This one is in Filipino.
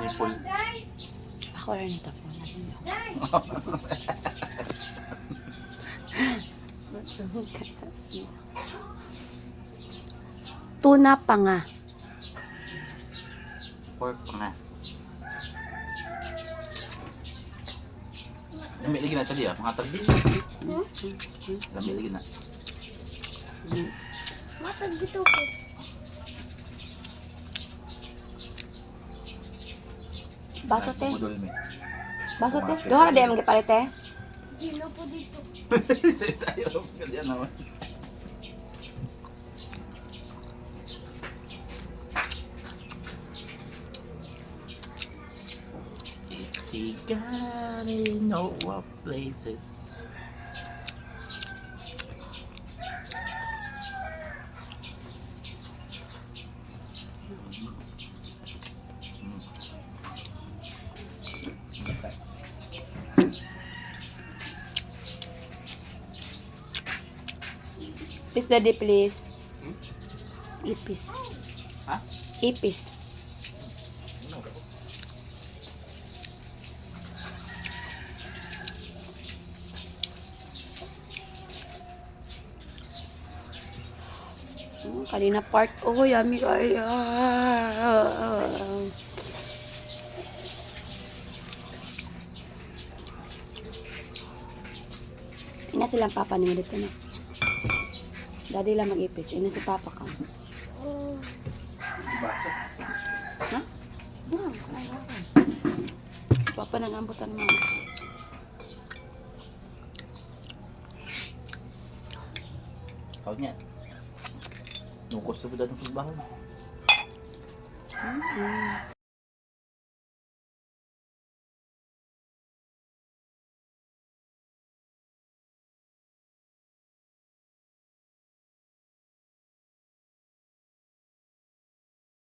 Nipple. Ako rin ito po. Tuna pa nga. Pork pa nga. Lami lagi na tadi mga tagbi. Lami lagi na. Matag dito ko. Baso te. Budol me. Baso te. Doon na din magipalit te. Hindi na po dito. Say tayo kanya naman. She gotta know what places. Please daddy please. Ipis. Ha? Ipis. Kanina part. Oh, yummy guys. Ina silang papa ni dito na. Daddy lang mag-ipis. Ina si papa ka. Oh. Baso. Ha? Papa nang ambutan mo. Kau niya. Nukos sa budan ng sulbahan.